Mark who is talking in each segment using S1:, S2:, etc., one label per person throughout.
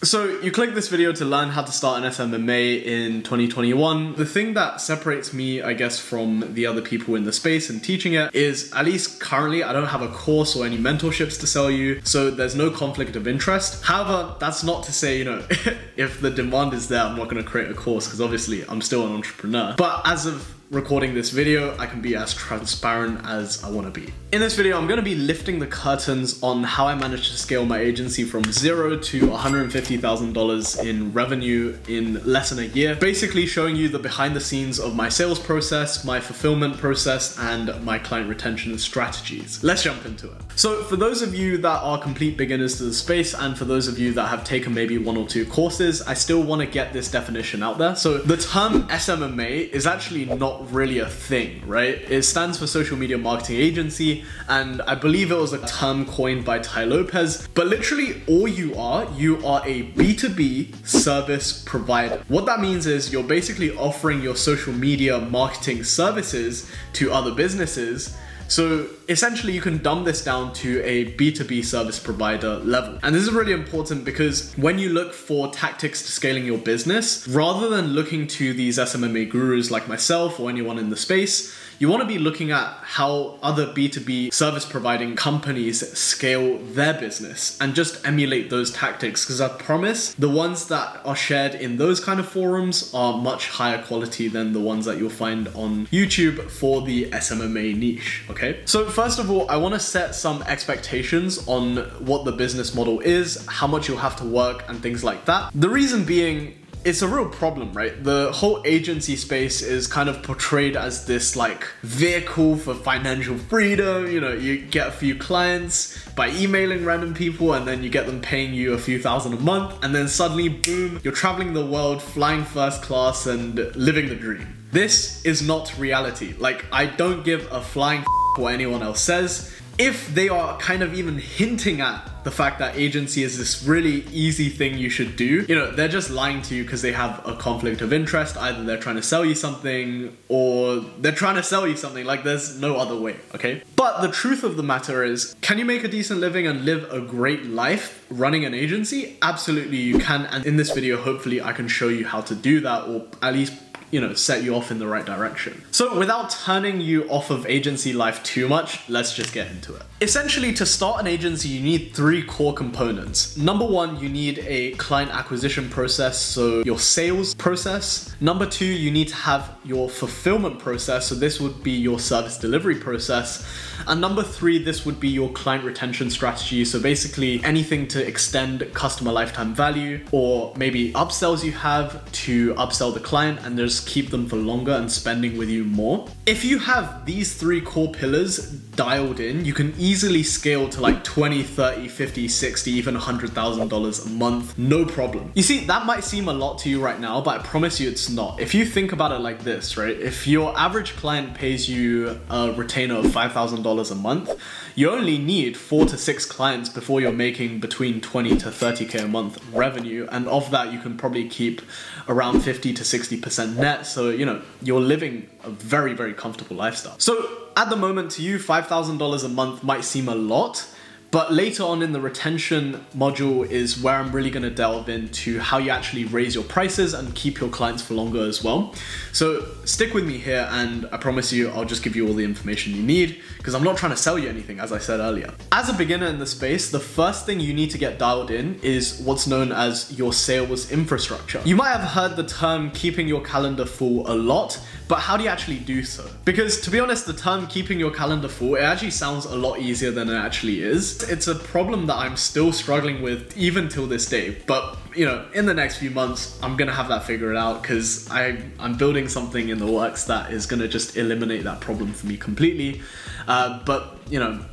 S1: So you click this video to learn how to start an SMMA in 2021. The thing that separates me, I guess, from the other people in the space and teaching it is, at least currently, I don't have a course or any mentorships to sell you, so there's no conflict of interest. However, that's not to say, if the demand is there, I'm not going to create a course, because obviously I'm still an entrepreneur. But as of recording this video, I can be as transparent as I want to be. In this video, I'm going to be lifting the curtains on how I managed to scale my agency from $0 to $150,000 in revenue in less than a year. Basically showing you the behind the scenes of my sales process, my fulfillment process, and my client retention strategies. Let's jump into it. So for those of you that are complete beginners to the space, and for those of you that have taken maybe 1 or 2 courses, I still want to get this definition out there. So the term SMMA is actually not really a thing, right? It stands for Social Media Marketing Agency, and I believe it was a term coined by Tai Lopez, but literally all you are a B2B service provider. What that means is you're basically offering your social media marketing services to other businesses. So essentially you can dumb this down to a B2B service provider level. And this is really important because when you look for tactics to scaling your business, rather than looking to these SMMA gurus like myself or anyone in the space, you want to be looking at how other B2B service providing companies scale their business and just emulate those tactics, because I promise the ones that are shared in those kind of forums are much higher quality than the ones that you'll find on YouTube for the SMMA niche, okay? So first of all, I want to set some expectations on what the business model is, how much you'll have to work and things like that. The reason being, it's a real problem, right? The whole agency space is kind of portrayed as this like vehicle for financial freedom. You get a few clients by emailing random people and then you get them paying you a few thousand a month, and then suddenly, boom, you're traveling the world, flying first class and living the dream. This is not reality. Like, I don't give a flying what anyone else says. If they are kind of even hinting at the fact that agency is this really easy thing you should do, they're just lying to you because they have a conflict of interest. Either they're trying to sell you something or they're trying to sell you something. Like, there's no other way, okay? But the truth of the matter is, can you make a decent living and live a great life running an agency? Absolutely you can. And in this video, hopefully I can show you how to do that, or at least set you off in the right direction. So without turning you off of agency life too much, let's just get into it. Essentially, to start an agency, you need 3 core components. Number 1, you need a client acquisition process, so your sales process. Number 2, you need to have your fulfillment process, so this would be your service delivery process. And number 3, this would be your client retention strategy, so basically anything to extend customer lifetime value, or maybe upsells you have to upsell the client and just keep them for longer and spending with you more. If you have these 3 core pillars dialed in, you can easily scale to like 20, 30, 50, 60, even $100,000 a month, no problem. You see, that might seem a lot to you right now, but I promise you it's not. If you think about it like this, right? If your average client pays you a retainer of $5,000 a month, you only need 4 to 6 clients before you're making between 20 to 30K a month revenue. And of that, you can probably keep around 50 to 60% net. So, you're living a very, very comfortable lifestyle. So at the moment, to you, $5,000 a month might seem a lot, but later on in the retention module is where I'm really going to delve into how you actually raise your prices and keep your clients for longer as well. So stick with me here, and I promise you I'll just give you all the information you need, because I'm not trying to sell you anything, as I said earlier. As a beginner in the space, the first thing you need to get dialed in is what's known as your sales infrastructure. You might have heard the term keeping your calendar full a lot, but how do you actually do so? Because to be honest, the term keeping your calendar full, it actually sounds a lot easier than it actually is. It's a problem that I'm still struggling with even till this day. But in the next few months, I'm gonna have that figured out, because I'm building something in the works that is gonna just eliminate that problem for me completely. But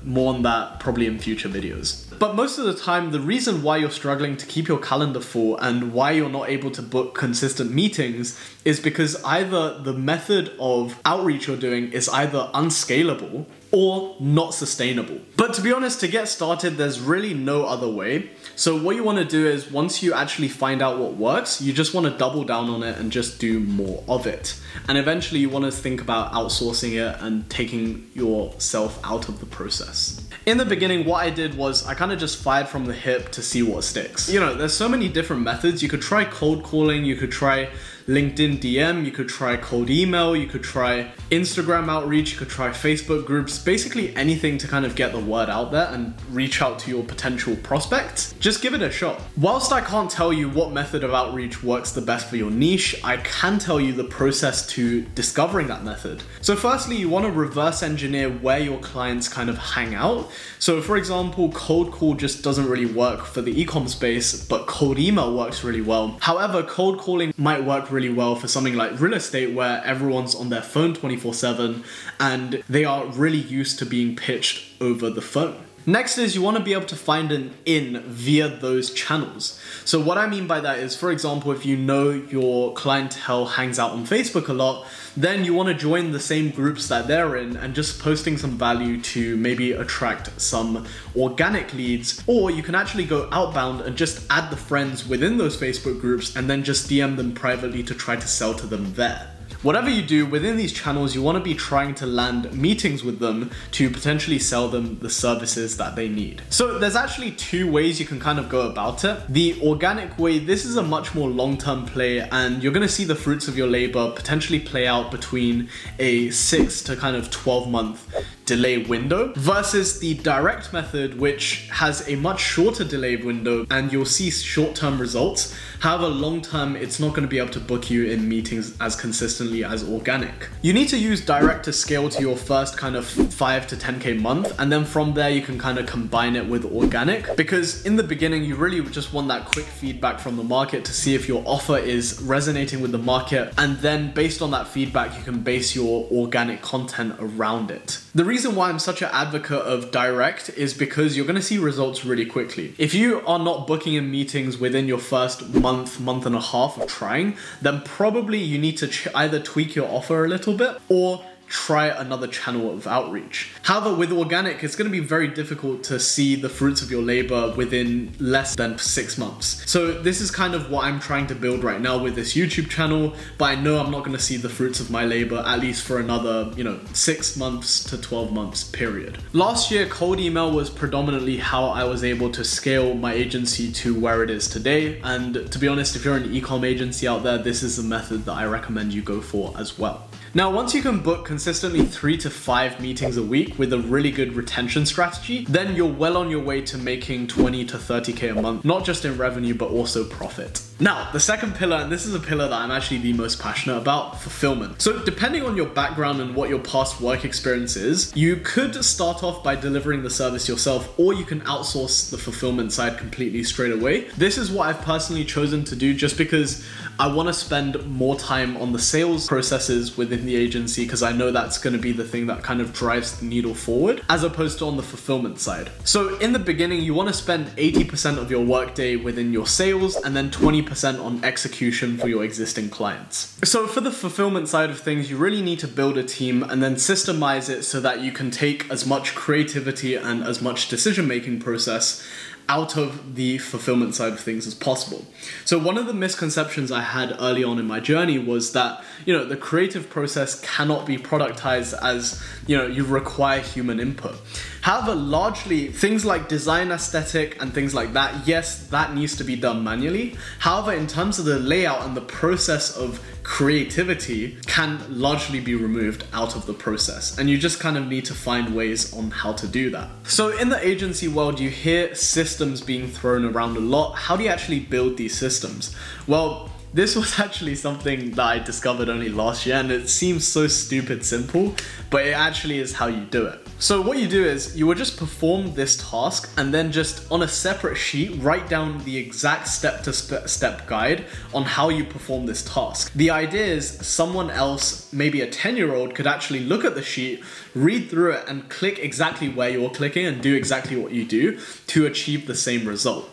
S1: more on that probably in future videos. But most of the time, the reason why you're struggling to keep your calendar full and why you're not able to book consistent meetings is because either the method of outreach you're doing is either unscalable or not sustainable. But to be honest, to get started, there's really no other way. So what you want to do is, once you actually find out what works, you just want to double down on it and just do more of it. And eventually you want to think about outsourcing it and taking yourself out of the process. In the beginning, what I did was I kind of just fired from the hip to see what sticks. You know, there's so many different methods. You could try cold calling, you could try LinkedIn DM, you could try cold email, you could try Instagram outreach, you could try Facebook groups, basically anything to kind of get the word out there and reach out to your potential prospects. Just give it a shot. Whilst I can't tell you what method of outreach works the best for your niche, I can tell you the process to discovering that method. So firstly, you want to reverse engineer where your clients kind of hang out. So for example, cold call just doesn't really work for the e-com space, but cold email works really well. However, cold calling might work really well for something like real estate where everyone's on their phone 24/7 and they are really used to being pitched over the phone. Next is you want to be able to find an in via those channels. So what I mean by that is, for example, if you know your clientele hangs out on Facebook a lot, then you want to join the same groups that they're in and just posting some value to maybe attract some organic leads. Or you can actually go outbound and just add the friends within those Facebook groups and then just DM them privately to try to sell to them there. Whatever you do within these channels, you want to be trying to land meetings with them to potentially sell them the services that they need. So there's actually two ways you can kind of go about it. The organic way, this is a much more long-term play and you're going to see the fruits of your labor potentially play out between a 6 to kind of 12-month delay window versus the direct method, which has a much shorter delay window and you'll see short-term results. However, long-term, it's not going to be able to book you in meetings as consistently as organic. You need to use direct to scale to your first kind of 5 to 10K month, and then from there you can kind of combine it with organic, because in the beginning you really just want that quick feedback from the market to see if your offer is resonating with the market, and then based on that feedback you can base your organic content around it. The reason why I'm such an advocate of direct is because you're going to see results really quickly. If you are not booking in meetings within your first month and a half of trying, then probably you need to either tweak your offer a little bit or try another channel of outreach. However, with organic, it's going to be very difficult to see the fruits of your labor within less than 6 months. So this is kind of what I'm trying to build right now with this YouTube channel, but I know I'm not going to see the fruits of my labor at least for another, 6 months to 12 months period. Last year, cold email was predominantly how I was able to scale my agency to where it is today. And to be honest, if you're an e-com agency out there, this is the method that I recommend you go for as well. Now, once you can book consistently 3 to 5 meetings a week with a really good retention strategy, then you're well on your way to making 20 to 30K a month, not just in revenue, but also profit. Now, the second pillar, and this is a pillar that I'm actually the most passionate about, fulfillment. So depending on your background and what your past work experience is, you could start off by delivering the service yourself, or you can outsource the fulfillment side completely straight away. This is what I've personally chosen to do just because I want to spend more time on the sales processes within the agency, because I know that's going to be the thing that kind of drives the needle forward, as opposed to on the fulfillment side. So in the beginning, you want to spend 80% of your workday within your sales and then 20% on execution for your existing clients. So for the fulfillment side of things, you really need to build a team and then systemize it so that you can take as much creativity and as much decision-making process out of the fulfillment side of things as possible. So one of the misconceptions I had early on in my journey was that, the creative process cannot be productized as, you require human input. However, largely things like design aesthetic and things like that, yes, that needs to be done manually. However, in terms of the layout and the process of creativity can largely be removed out of the process, and you just kind of need to find ways on how to do that. So in the agency world, you hear systems being thrown around a lot. How do you actually build these systems? Well, this was actually something that I discovered only last year, and it seems so stupid simple, but it actually is how you do it. So what you do is you will just perform this task and then just on a separate sheet, write down the exact step-to-step guide on how you perform this task. The idea is someone else, maybe a 10-year-old, could actually look at the sheet, read through it and click exactly where you're clicking and do exactly what you do to achieve the same result.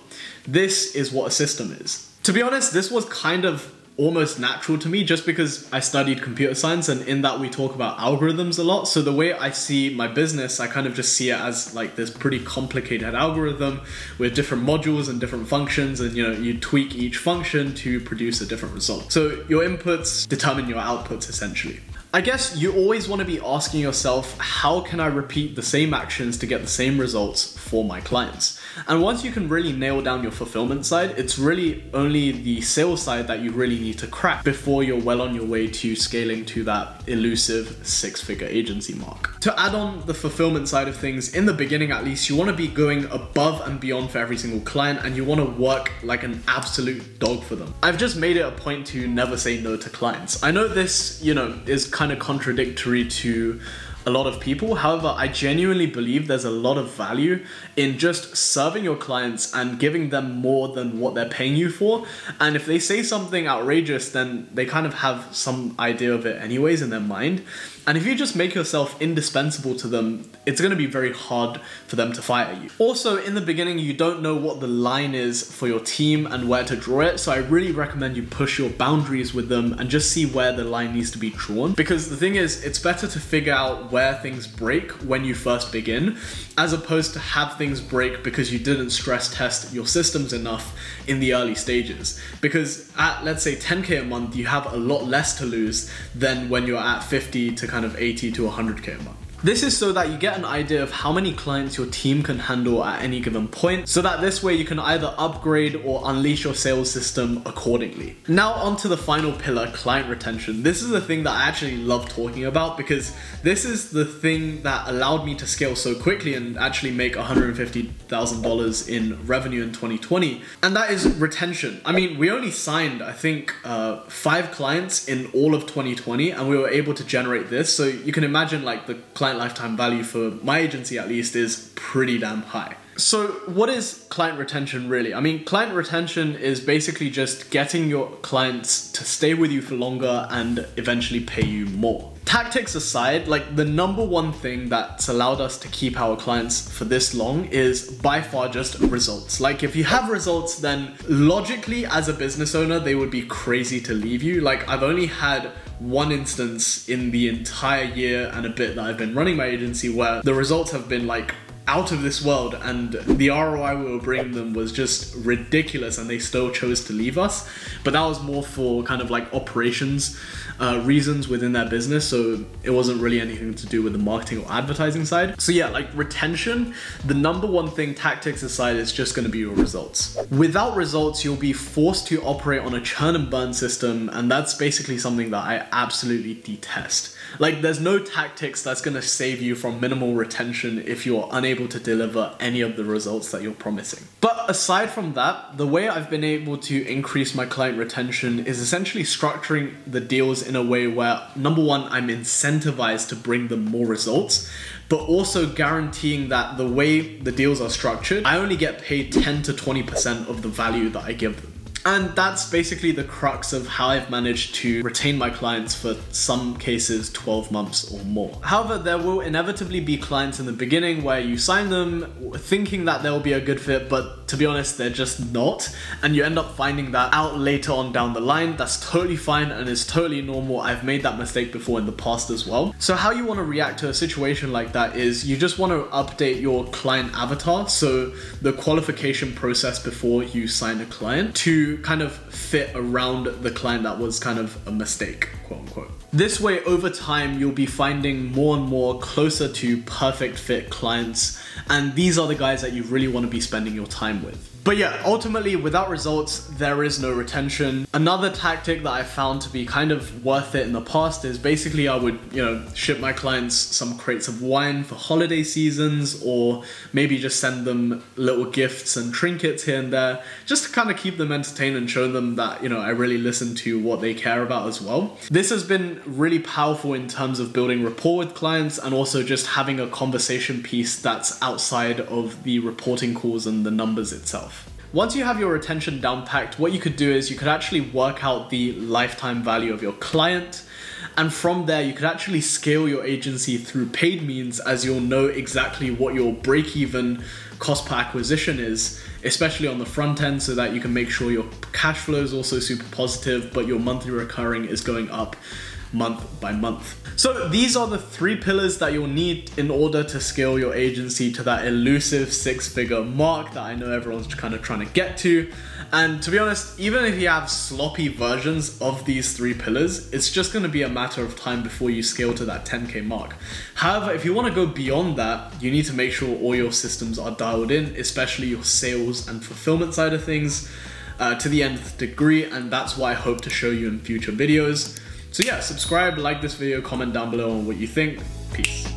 S1: This is what a system is. To be honest, this was kind of almost natural to me just because I studied computer science, and in that we talk about algorithms a lot. So the way I see my business, I kind of just see it as like this pretty complicated algorithm with different modules and different functions, and you tweak each function to produce a different result. So your inputs determine your outputs essentially. I guess you always want to be asking yourself, how can I repeat the same actions to get the same results for my clients? And once you can really nail down your fulfillment side, it's really only the sales side that you really need to crack before you're well on your way to scaling to that elusive six-figure agency mark. To add on the fulfillment side of things, in the beginning at least, you want to be going above and beyond for every single client, and you want to work like an absolute dog for them. I've just made it a point to never say no to clients. I know this, is kind of contradictory to a lot of people. However, I genuinely believe there's a lot of value in just serving your clients and giving them more than what they're paying you for. And if they say something outrageous, then they kind of have some idea of it anyways in their mind. And if you just make yourself indispensable to them, it's going to be very hard for them to fire you. Also, in the beginning, you don't know what the line is for your team and where to draw it. So I really recommend you push your boundaries with them and just see where the line needs to be drawn. Because the thing is, it's better to figure out where things break when you first begin, as opposed to have things break because you didn't stress test your systems enough in the early stages. Because at, let's say, 10K a month, you have a lot less to lose than when you're at 50 to kind of 80 to 100K a month. This is so that you get an idea of how many clients your team can handle at any given point, so that this way you can either upgrade or unleash your sales system accordingly. Now onto the final pillar, client retention. This is the thing that I actually love talking about, because this is the thing that allowed me to scale so quickly and actually make $150,000 in revenue in 2020, and that is retention. I mean, we only signed, I think, 5 clients in all of 2020, and we were able to generate this. So you can imagine, like, the client lifetime value for my agency at least is pretty damn high. So what is client retention really? I mean, client retention is basically just getting your clients to stay with you for longer and eventually pay you more. Tactics aside, like, the number one thing that's allowed us to keep our clients for this long is by far just results. Like, if you have results, then logically as a business owner, they would be crazy to leave you. Like, I've only had one instance in the entire year and a bit that I've been running my agency where the results have been like out of this world, and the ROI we were bringing them was just ridiculous, and they still chose to leave us. But that was more for kind of like operations reasons within their business, so it wasn't really anything to do with the marketing or advertising side. So yeah, like retention, the number one thing, tactics aside, is just going to be your results. Without results, you'll be forced to operate on a churn and burn system, and that's basically something that I absolutely detest. Like, there's no tactics that's going to save you from minimal retention if you're unable to deliver any of the results that you're promising. But aside from that, the way I've been able to increase my client retention is essentially structuring the deals in a way where, number one, I'm incentivized to bring them more results, but also guaranteeing that the way the deals are structured, I only get paid 10 to 20% of the value that I give them. And that's basically the crux of how I've managed to retain my clients for some cases 12 months or more. However, there will inevitably be clients in the beginning where you sign them thinking that they'll be a good fit, but to be honest, they're just not. And you end up finding that out later on down the line. That's totally fine and is totally normal. I've made that mistake before in the past as well. So how you want to react to a situation like that is you just want to update your client avatar, so the qualification process before you sign a client, to kind of fit around the client that was kind of a mistake, quote unquote. This way, over time, you'll be finding more and more closer to perfect fit clients, and these are the guys that you really want to be spending your time with. But yeah, ultimately, without results, there is no retention. Another tactic that I found to be kind of worth it in the past is basically I would, ship my clients some crates of wine for holiday seasons, or maybe just send them little gifts and trinkets here and there, just to kind of keep them entertained and show them that, I really listen to what they care about as well. This has been really powerful in terms of building rapport with clients, and also just having a conversation piece that's outside of the reporting calls and the numbers itself. Once you have your retention down packed, what you could do is you could actually work out the lifetime value of your client. And from there, you could actually scale your agency through paid means, as you'll know exactly what your break-even cost per acquisition is, especially on the front end, so that you can make sure your cash flow is also super positive, but your monthly recurring is going up month by month. So these are the 3 pillars that you'll need in order to scale your agency to that elusive 6-figure mark that I know everyone's kind of trying to get to. And to be honest, even if you have sloppy versions of these 3 pillars, it's just going to be a matter of time before you scale to that 10K mark. However, if you want to go beyond that, you need to make sure all your systems are dialed in, especially your sales and fulfillment side of things, to the nth degree, and that's what I hope to show you in future videos. So yeah, subscribe, like this video, comment down below on what you think. Peace.